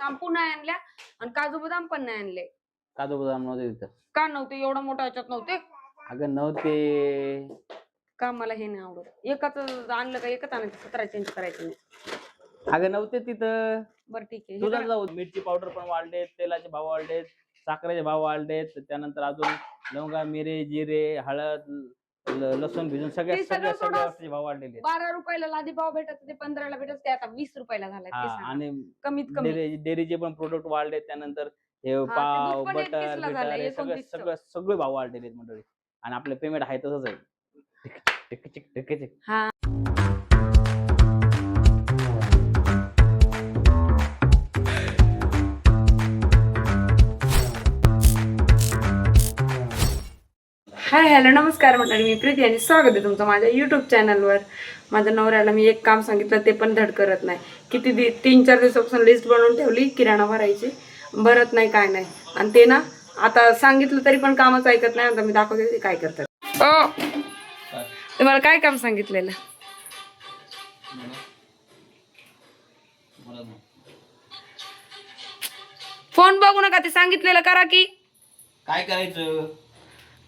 Shampoo नाही आणल्या आणि काजू बदाम पण नाही आणले. काजू बदाम नव्हते तिथं. का नव्हते? एवढा मोठा ह्याच्यात नव्हते. अगं नव्हते. का मला हे नाही आवडत. एकच आणलं का एकच आणायचं, 17 चेंज करायचं नाही. अगं नव्हते तिथं. बरं ठीक आहे. तुझा जाऊ. मिरची पावडर पण वाढलेत, तेलाचे भाव वाढलेत, साखरेचे भाव वाढलेत, त्यानंतर अजून लवंगा, मिरे, जिरे, हळद, लसूण भिजून सगळ्या वस्तूचे भाव वाढलेले. 12 रुपयाला लादी पाव भेटत ते 15ला भेटत ते आता 20 रुपयाला झालाय. आणि कमीत कमी डेअरीचे पण प्रोडक्ट वाढले. त्यानंतर हे पाव, बटर, सगळे भाव वाढलेले आहेत मंडळी. आणि आपलं पेमेंट आहे तसंच आहे. हा. हाय हॅलो नमस्कार मंडळी, मी प्रीती आणि स्वागत आहे तुमचं माझ्या यूट्यूब चॅनलवर. माझ्या नवऱ्याला मी एक काम सांगितलं ते पण धड करत नाही. किती 3-4 दिवसापासून लिस्ट बनवून ठेवली किराणा भरायची, भरत नाही काय नाही. आणि ते ना आता सांगितलं तरी पण कामच ऐकत नाही. आता मी दाखवते ते काय करतात. तुम्हाला काय काम सांगितलेलं? फोन बघू नका, ते सांगितलेलं करा की. काय करायचं?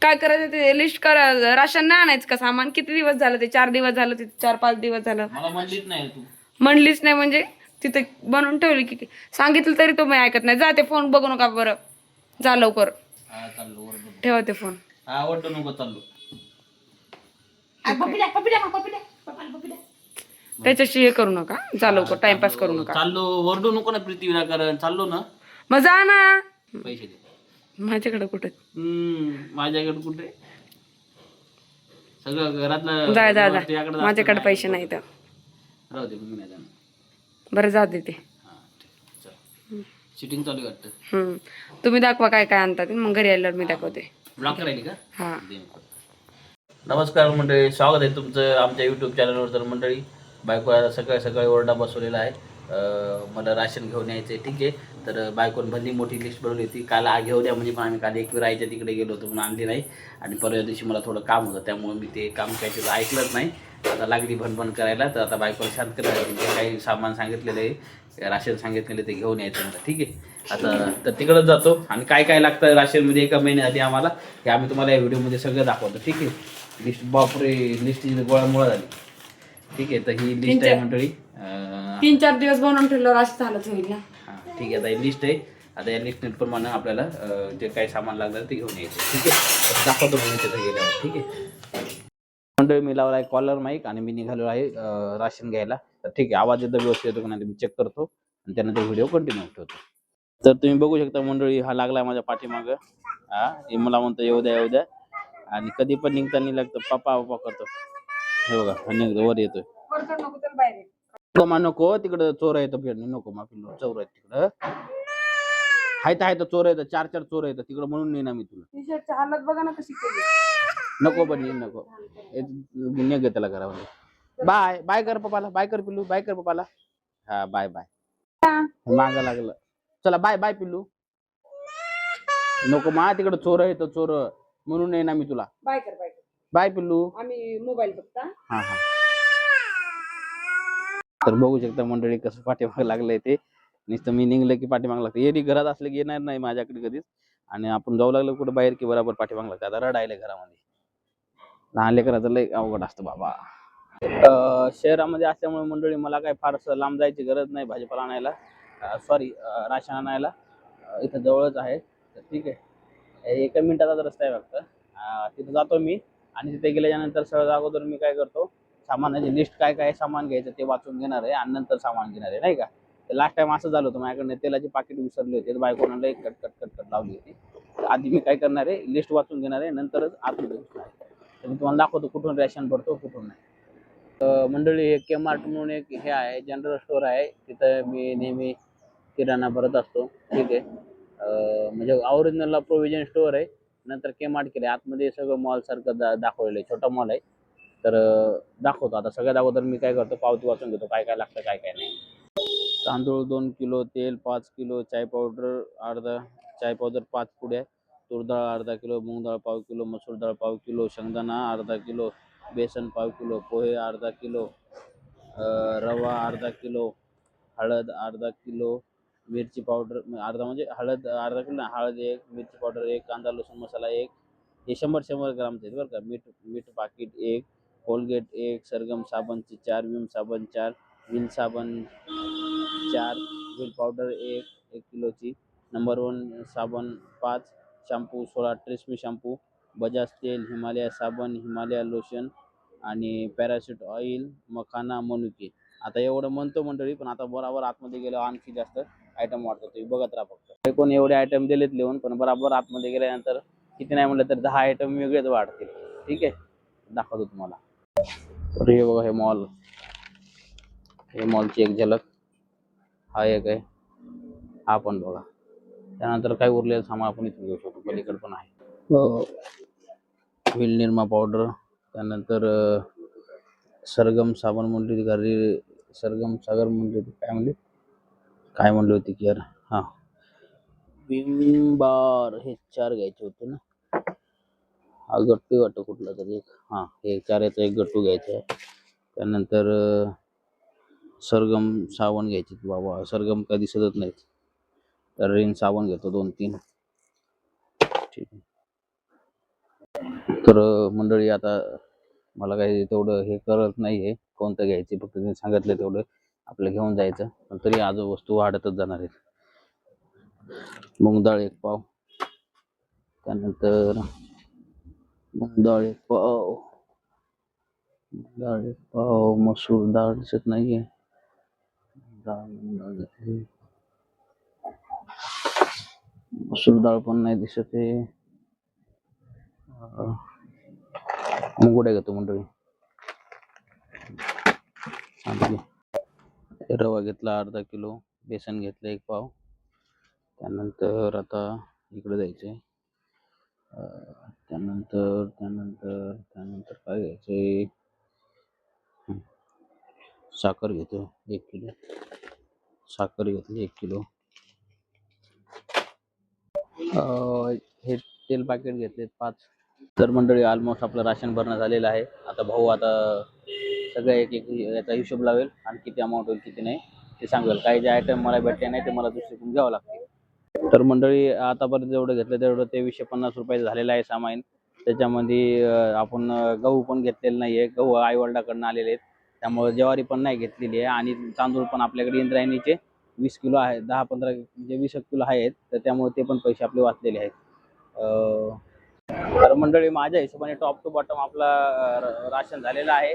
काय करायचं ते लिस्ट करा. राशन नाही आणायचं का? सामान किती दिवस झालं? ते 4 दिवस झालं, ते 4-5 दिवस झालं. मला म्हणलीच नाही तू. म्हणलीच नाही म्हणजे तिथे बनवून ठेवली की. सांगितलं तरी तुम्ही ऐकत नाही. जा ते फोन बघू नका बरं. जा लवकर. ठेवा ते फोन. आवडतो नको चाललो. त्याच्याशी हे करू नका. जा लवकर. टाइमपास करू नका. चाललो. वरडू नको ना प्रीती विनाकारण. चाललो ना. मग जा ना. पैसे दे. माझ्याकडे कुठे? माझ्याकडे कुठे? सगळं घरातलं. जा जा जा. माझ्याकडे पैसे नाही तर राहू दे. मी नाही जाणार. बरं जा दे ते. शूटिंग चालू वाटतं. तुम्ही दाखवा काय काय आणतात, मग घरी आल्यावर मी दाखवते. ब्लॉक राहिली का? हा. नमस्कार मंडळी, स्वागत आहे तुमचं आमच्या यूट्यूब चॅनलवर. तर मंडळी, बायको सकाळी सकाळी ओरडा बसवलेला आहे. मला राशन घेऊन यायचं आहे. ठीक आहे. तर बायकोन भली मोठी लिस्ट बनवली होती. काल घेऊ द्या म्हणजे, पण आम्ही काल एक राहायच्या तिकडे गेलो होतो म्हणून आणली नाही. आणि परवा दिवशी मला थोडं काम होतं, त्यामुळे मी ते काम काही तिथं ऐकलंच नाही. आता लागली भनभन करायला. तर आता बायकोला शांत करायला जे काही सामान सांगितलेलं आहे, राशन सांगितलेलं ते घेऊन यायचं मला. ठीक आहे. आता तर तिकडंच जातो. आणि काय काय लागतं राशनमध्ये एका महिन्याआधी आम्हाला, हे आम्ही तुम्हाला या व्हिडिओमध्ये सगळं दाखवतो. ठीक आहे. लिस्ट बापरे, लिस्टची गोळामुळा झाली. ठीक आहे. तर ही लिस्ट आहे मंडळी. 3-4 दिवस बनवून ठेवलं असं झालंच होईल ना. हां ठीक आहे. आता ही लिस्ट आहे. आता या लिस्टप्रमाणे आपल्याला जे काही सामान लागणार ते घेऊन यायचं. ठीक आहे. दाखवतो मी तिथं गेल्यावर. ठीक आहे मंडळी, मी लावला आहे कॉलर माईक आणि मी निघालो आहे राशन घ्यायला. तर ठीक आहे. आवाज एकदम व्यवस्थित येतो का नाही मी चेक करतो आणि त्यानंतर व्हिडिओ कंटिन्यू ठेवतो. तर तुम्ही बघू शकता मंडळी, हा लागला आहे माझ्या पाठीमागं. हे मला म्हणतो येऊ द्या येऊ द्या. आणि कधी पण निघताना लागतं पप्पा पप्पा करतो. हे बघा निघतो, वर येतोय. नको तिकडं चोर येतं. नको माफी चोर आहेत तिकडं. हाय तर चोर येतं. 4 चोर येतं तिकडं, म्हणून नाही ना मी तुला. हालत बघा ना कशी केली. नको पण नको. निघ त्याला घरामध्ये. बाय बाय कर पप्पाला. बाय कर पिल्लू. बाय कर पप्पाला. हा बाय बाय. मागं लागलं. चला बाय बाय पिल्लू. नको मा, तिकडं चोर येतं चोर, म्हणून नाही ना मी तुला. बाय कर बाय कर. बाय पिल्लू. आम्ही मोबाईल बघता. हा हा. तर बघू शकता मंडळी कसं पाठीमाग लागलंय ते. नुसतं मी निघलं की पाठीमाग लागतं. येरी घरात असलं की येणार नाही माझ्याकडे कधीच. आणि आपण जाऊ लागलो कुठं बाहेर की बरोबर पाठीमाग लागतं. आता रडायला घरामध्ये. लहान लेकराचं लय अवघड असतं बाबा. शहरामध्ये असल्यामुळे मंडळी मला काय फारसं लांब जायची गरज नाही भाजीपाला आणायला. सॉरी राशन आणायला. इथं जवळच आहे. तर ठीक आहे. 1 मिनिटाचा रस्ता आहे फक्त. तिथं जातो मी. आणि तिथे गेल्यानंतर सगळं अगोदर मी काय करतो, सामानाची लिस्ट काय काय सामान घ्यायचं ते वाचून घेणार आहे आणि नंतर सामान घेणार आहे, नाही का. तर लास्ट टाइम असं झालं होतं माझ्याकडनं, तेलाची पाकिट विसरली होती. बायकोनं एक कट लावली होती. आधी मी काय करणार आहे, लिस्ट वाचून घेणार आहे, नंतरच आतमध्ये घुसणार आहे. तर मी तुम्हाला दाखवतो कुठून रेशन भरतो कुठून नाही. मंडळी, एक के-मार्ट म्हणून एक हे आहे, जनरल स्टोअर आहे. तिथं मी नेहमी किराणा भरत असतो. ठीक आहे. म्हणजे ओरिजिनलला प्रोव्हिजन स्टोअर आहे, नंतर के-मार्ट केलं. आतमध्ये सगळं मॉल सारखं दाखवलेलं आहे. छोटा मॉल आहे. तर दाखवतो. आता सगळ्यात अगोदर मी काय करतो, पावती वाचून घेतो काय काय लागतं काय काय नाही. तांदूळ 2 किलो, तेल 5 किलो, चाय पावडर अर्धा, चाय पावडर 5 पुड्या, तूर डाळ अर्धा किलो, मूग डाळ पाव किलो, मसूर डाळ पाव किलो, शेंगदाणा अर्धा किलो, बेसन पाव किलो, पोहे अर्धा किलो, रवा अर्धा किलो, हळद अर्धा किलो, मिरची पावडर अर्धा म्हणजे हळद अर्धा किलो नाही, हळद एक, मिरची पावडर एक, कांदा लसूण मसाला एक, हे 100 ग्रामचे आहेत बरं का. मीठ मीठ पाकिट एक, कोलगेट एक, सरगम साबणचे 4, विम साबण 4, व्हील साबण 4, व्हील पावडर एक 1 किलोची, नंबर 1 साबण 5, शॅम्पू 16 ट्रेसमी शॅम्पू, बजाज तेल, हिमालया साबण, हिमालया लोशन आणि पॅराशूट ऑइल, मखाना, मनुके. आता एवढं म्हणतो मंडळी, पण आता बरोबर आतमध्ये गेल्यावर आणखी जास्त आयटम वाढतो. तुम्ही बघत राहा फक्त. हे कोण एवढे आयटम दिलेत लिहून, पण बरोबर आतमध्ये गेल्यानंतर किती नाही म्हटलं तर 10 आयटम वेगळेच वाढतील. ठीक आहे, दाखवतो तुम्हाला. तर हे बघा, हे मॉलची एक झलक. हा एक आहे, हा पण बघा. त्यानंतर काय उरलेलं सामान आपण इथून घेऊ शकतो. पलीकडे पण आहे व्हील निरमा पावडर, त्यानंतर सरगम साबण म्हणली होती घरी, सरगम सागर म्हणली होती, काय म्हणली होती की यार, हा विम बार, हे 4 घ्यायचे होते ना. हा गट्टू वाटतो कुठला तरी एक, हा हे 4 याचा एक गट्टू घ्यायचा आहे. त्यानंतर सरगम साबण घ्यायचे बाबा, सरगम काय दिसतच नाहीत, तर रिन साबण घेतो 2-3. ठीक आहे. तर मंडळी आता मला काही तेवढं हे करत नाहीये कोणतं घ्यायचे, फक्त त्यांनी सांगितलं तेवढं आपलं घेऊन जायचं. पण तरी आज वस्तू वाढतच जाणार आहेत. मूग डाळ 1 पाव, त्यानंतर मूग डाळ 1 पाव, डाळ 1 पाव, मसूर डाळ दिसत नाहीये, मसूर डाळ पण नाही दिसत आहे. मुगुड्या घेतो मंडळी. रवा घेतला अर्धा किलो, बेसन घेतलं 1 पाव. त्यानंतर आता इकडे जायचंय. त्यानंतर काय घ्यायचंय, साखर घेतो 1 किलो, साखर घेतली 1 किलो. हे तेल पॅकेट घेतलेत 5. तर मंडळी ऑलमोस्ट आपलं राशन भरणं झालेलं आहे. आता भाऊ आता सगळं एक याचा हिशोब लावेल आणि किती अमाऊंट होईल किती नाही ते सांगेल. काही जे आयटम मला भेटले नाही ते मला दुसरीकडून घ्यावं लागतील. तर मंडळी आतापर्यंत जेवढं घेतलं तेवढं 2350 रुपये झालेलं आहे सामान. त्याच्यामध्ये आपण गहू पण घेतलेलं नाही आहे, गहू आईवडिलाकडून आलेले आहेत, त्यामुळे ज्वारी पण नाही घेतलेली आहे. आणि तांदूळ पण आपल्याकडे इंद्रायणीचे 20 किलो आहे, 10-15 म्हणजे 20 किलो आहेत, तर त्यामुळे ते पण पैसे आपले वाचलेले आहेत. तर मंडळी माझ्या हिशोबाने टॉप टू बॉटम आपला राशन झालेलं आहे.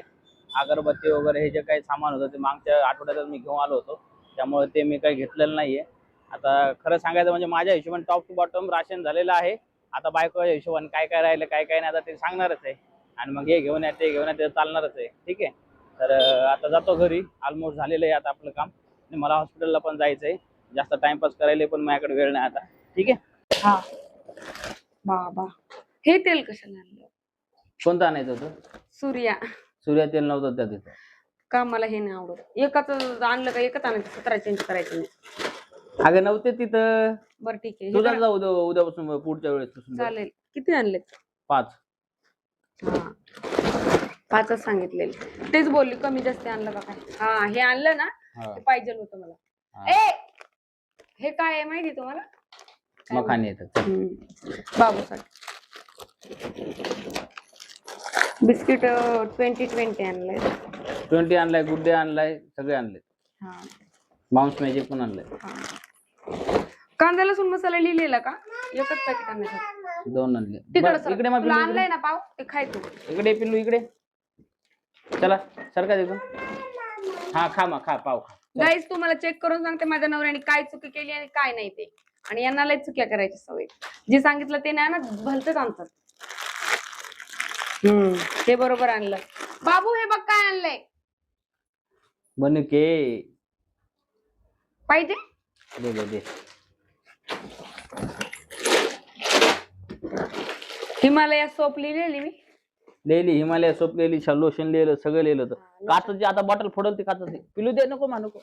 अगरबत्ती वगैरे हे जे काही सामान होतं ते मागच्या आठवड्यातच मी घेऊन आलो होतो, त्यामुळे ते मी काही घेतलेलं नाहीये. आता खरं सांगायचं म्हणजे माझ्या हिशोबाने टॉप टू बॉटम राशन झालेलं आहे. आता बायकोच्या हिशोबाने काय काय राहिलं काय काय नाही आता ते सांगणारच आहे, आणि मग हे घेऊन या ते घेऊन या ते चालणारच आहे. ठीक आहे, तर आता जातो घरी. ऑलमोस्ट झालेलं आहे आता आपलं काम, आणि मला हॉस्पिटलला पण जायचं आहे. जास्त टाइमपास करायला पण माझ्याकडे वेळ नाही आता. ठीक आहे. हा बाबा, हे तेल कशाला आणलं? कोणतं आणायचं होतं? सूर्या. सूर्या तेल नव्हतं त्या तिथं का? मला हे नाही आवडत. एकच आणलं का एकच आणायचं, 17 चेंज करायचं नाही. अगं नव्हते तिथं. बरं ठीक आहे, हे तुझा जरा- जाऊ उद्यापासून पुढच्या वेळेस चालेल. किती आणलेत? 5. हा 5च सांगितलेले. तेच बोलली कमी जास्त आणलं का काय. हा हे आणलं ना, ते पाहिजे होतं मला. ए हे काय आहे माहिती तुम्हाला? मखाने येतात बाबूसाठी बिस्किट 2020 आणलंय. 20 आणलाय, गुड डे आणलाय, सगळे आणले. हा बाउन्स मॅजिक पण आणलंय. कांदा लसूण मसाला लिहिलेला का? एकच पॅकेट आणायचं. 2 आणले. इकडे मग आणलंय ना पाव, ते खायचं. इकडे पिल्लू इकडे चला, सरका तिथून. हा खा मग, खा पाव खा. गाईज तुम्हाला चेक करून सांगते माझ्या नवऱ्याने काय चुकी केली आणि काय नाही ते. आणि यांना लय चुक्या करायची सवय. जे सांगितलं ते नाही ना, भलतच आणतात. हे बरोबर आणलं. बाबू हे बघ काय आणलंय. बनके पाहिजे दे दे दे. हिमालया सोप लिहिलेली मी. लिहिली हिमालय सोप लिहिली, लोशन लिहिलं, सगळं लिहिलं होतं. काचची आता बॉटल फोडल ती काचची. पिलू दे, नको नको.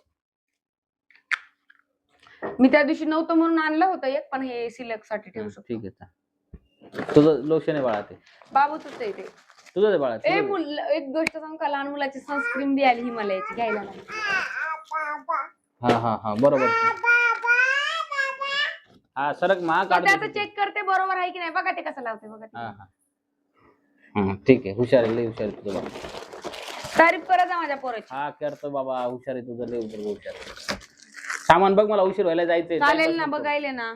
मी त्या दिवशी नव्हतं म्हणून आणलं होतं एक, पण हे सिलेक्ट साठी ठेवू शकतो. ठीक आहे. तुझं लोशन आहे बाळा, ते बाबूच आहे ते. तुझं आहे बाळा. एक गोष्ट सांगू का, लहान मुलाची सनस्क्रीन बी आली हिमालयाची, घ्यायला लागली. हा हा हा बरोबर. हा सरक मा तो काढ त्याचं चेक करते बरोबर आहे की नाही बघा ते कसं लावते बघा ते. हा हा ठीक आहे, हुशार आहे, लय हुशार आहे तुझं बाबा. तारीफ करत जा माझ्या पोराची. हा करतो बाबा, हुशार आहे तुझं, लय हुशार आहे. सामान बघ, मला उशीर व्हायला जायचंय. चालेल ना, बघायले ना.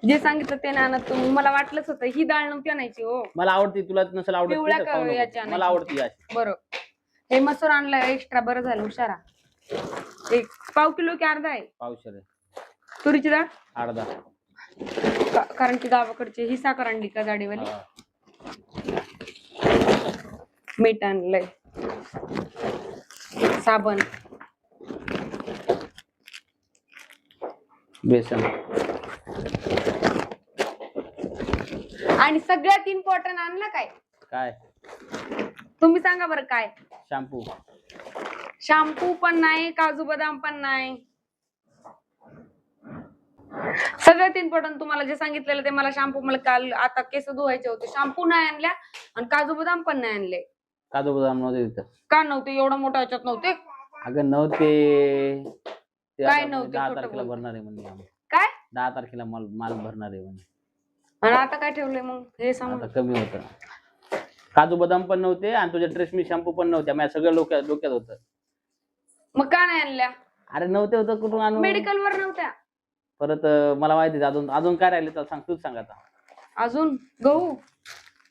जे सांगितलं ते ना तू, मला वाटलंच होतं ही डाळ नव्हती आणायची हो. मला आवडती, तुला नसेल आवडत पिवळ्या तर खाऊ याची नको. मला आणायची. आवडती अशी. बरं, हे मसूर आणलं एक्स्ट्रा, बरं झालं, हुशारा. एक पाव किलो की अर्धा आहे? पावशेर आहे. तुरीची डाळ अर्धा. कारण की गावाकडची ही साखर आणली का जाडीवाली. मीठ आणलंय, साबण, बेसन आणि सगळ्यात इम्पॉर्टंट आणलं काय? काय? तुम्ही सांगा बरं काय? शॅम्पू. शॅम्पू पण नाही, काजू बदाम पण नाही. सगळ्यात इम्पॉर्टंट तुम्हाला जे सांगितलेलं ते, मला शॅम्पू, मला काल आता केस धुवायचे होते, शॅम्पू नाही आणल्या आणि काजू बदाम पण नाही आणले. काजू बदाम नव्हते तिथं. का नव्हते? एवढा मोठा ह्याच्यात नव्हते. अगं नव्हते. काय नव्हते? 10 खोटं तारखेला बोल. भरणार आहे म्हणजे आम्ही. काय? 10 तारखेला माल भरणार आहे म्हणजे. आणि आता काय ठेवलंय मग हे सांग. आता कमी होतं. काजू बदाम पण नव्हते आणि तुझ्या ट्रेसमी शॅम्पू पण नव्हत्या. माझ्या सगळं डोक्यात होतं. मग का नाही आणल्या? अरे नव्हते, होतं कुठून आणू? मेडिकल वर नव्हत्या. परत मला माहिती अजून काय राहिले तर सांग, तूच सांग आता. अजून गहू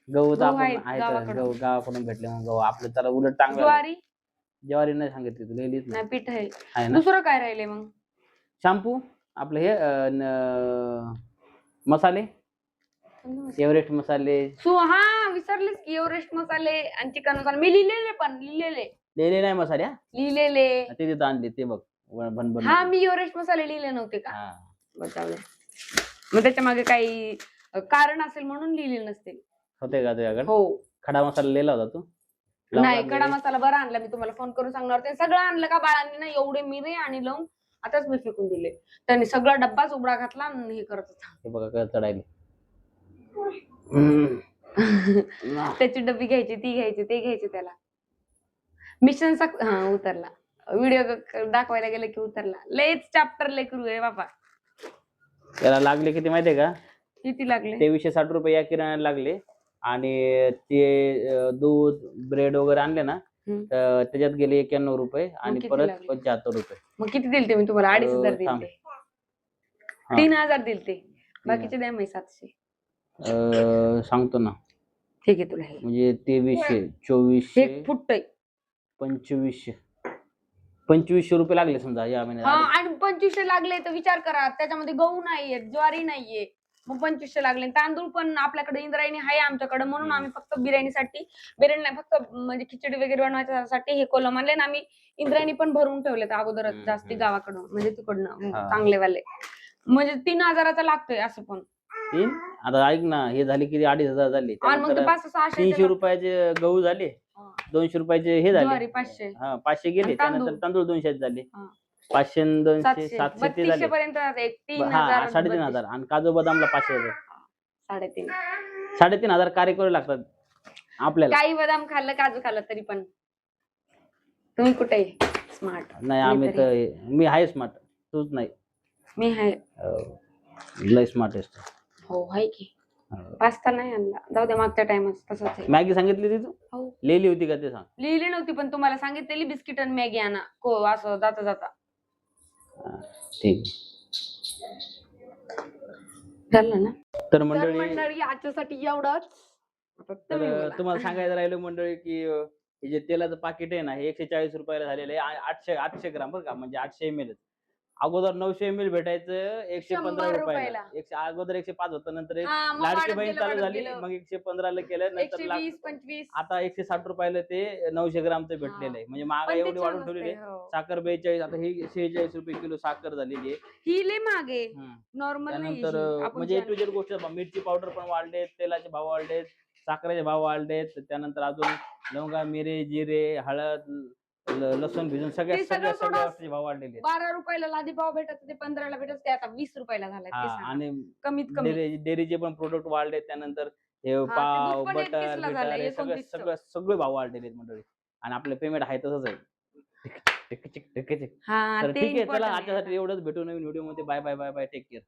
गहू तर आपण आहेत आहे, गावाकडं. गहू गावाकडून भेटले मग गहू आपलं त्याला उलट चांगलं. ज्वारी ज्वारी नाही सांगितली तुला, लिहिलीच नाही, पीठ आहे. आहे ना. दुसरं काय राहिले मग? शॅम्पू आपलं हे मसाले, एव्हरेस्ट मसाले. हा विसरलेच की, एव्हरेस्ट मसाले आणि चिकन मसाले मी लिहिले नाही मसाले. लिहिलेले. ते तिथं आणले ते बघ, भनभन. हा, मी एव्हरेस्ट मसाले लिहिले नव्हते का? हा. बचावले. मग त्याच्या मागे काही कारण असेल म्हणून लिहिले नसतील. होते का तुझ्याकडे? हो. खडा मसाला लिहिला होता तू? नाही, खडा मसाला बरा आणला, मी तुम्हाला फोन करून सांगणार. ते सगळं आणलं का बाळांनी ना, एवढे मिरे आणि लवंग आताच मी फेकून दिले. त्यांनी सगळा डब्बाच उघडा घातला आणि हे करत होता. हे बघा काय चढायले. त्याची डब्बी घ्यायची, ती घ्यायची, ते घ्यायचे त्याला. मिशन उतरला. व्हिडिओ दाखवायला गेलं की उतरला. लयच चॅप्टर लेकरू आहे बाबा. त्याला लागले किती माहितीये का? किती लागले? 2360 रुपये या किराण्याला लागले. आणि ते दूध ब्रेड वगैरे आणले ना, त्याच्यात गेले 91 रुपये आणि परत 75 रुपये. मग किती दिलते मी तुम्हाला? 2500 दिलते. 3000 दिलते, बाकीचे द्या मी 700. सांगतो ना. ठीक आहे तुला. हे म्हणजे 2300, 2400, एक फुटतय. 2500 रुपये लागले समजा या महिन्यात. आणि 2500 लागले तर विचार करा, त्याच्यामध्ये गहू नाहीये, ज्वारी नाहीये, मग 2500 लागले. तांदूळ पण आपल्याकडे इंद्रायणी आहे आमच्याकडे, म्हणून आम्ही फक्त बिर्याणी नाही, फक्त म्हणजे खिचडी वगैरे बनवायच्यासाठी हे कोलम आणले ना. आम्ही इंद्रायणी पण भरून ठेवलेत अगोदरच जास्ती गावाकडून, म्हणजे तिकडनं चांगलेवाले. म्हणजे 3000चा लागतोय असं पण. आता ऐक ना, हे झाले किती 2500 झाले. 300 रुपयाचे गहू झाले, 200 रुपयाचे हे झाले, 500 गेले. त्यानंतर तांदूळ 200 झाले, 500 आणि 200 700 ते झाले. 3500 आणि काजू बदामला 500. 3500 कार्यक्रम लागतात आपल्याला. काही बदाम खाल्लं, काजू खाल्लं तरी पण. तुम्ही कुठे स्मार्ट? नाही, आम्ही तर मी आहे स्मार्ट, तूच नाही. मी आहे लय स्मार्ट आहेस. हो आहे की. पास्ता नाही आणला, जाऊ द्या, मागच्या टाइमच तसंच आहे. मॅगी सांगितली ती तू? हो. लिहिली होती का ते सांग? लिहिली नव्हती, पण तुम्हाला सांगितलेली बिस्किट आणि मॅगी आणा असं जाता जाता. ठीक झालं ना. तर मंडळी आजच्यासाठी एवढंच. तुम्हाला सांगायचं राहिलं मंडळी की हे जे तेलाचं पाकिट आहे ना, हे 140 रुपयाला झालेलं आहे. 800 ग्राम बरं का, म्हणजे 800 ml. अगोदर 900 ml भेटायचं 115 रुपयाला. अगोदर 105 होतं, नंतर लाडकी बहीण चालू झाली, मग 115 ला केलं, नंतर 120-25 आता 160 रुपयाला ते 900 ग्रामचं भेटलेलं आहे. म्हणजे महागाई एवढी वाढून ठेवलेली आहे. साखर 42, आता ही 46 रुपये किलो साखर झालेली आहे. ही लय मागे नॉर्मल. त्यानंतर म्हणजे तुझ्या गोष्ट, मिरची पावडर पण वाढले, तेलाचे भाव वाढलेत, साखरेचे भाव वाढलेत, त्यानंतर अजून लवंगा, मिरे, जिरे, हळद, लसूण भिजून सगळ्या गोष्टी भाव वाढलेले. 12 रुपयाला लादी पाव भेटत, ते 15 ला भेटत, ते आता 20 रुपयाला झालंय. आणि कमीत कमी डेअरीचे पण प्रोडक्ट वाढले. त्यानंतर हे पाव, बटर, सगळे भाव वाढलेले मंडळी. आणि आपलं पेमेंट आहे तसंच आहे. टिकचिक. हा तर ते ठीक आहे, चला important आहे आजच्यासाठी आता. एवढंच. भेटू नवीन व्हिडिओ मध्ये. Bye bye bye bye. Take care.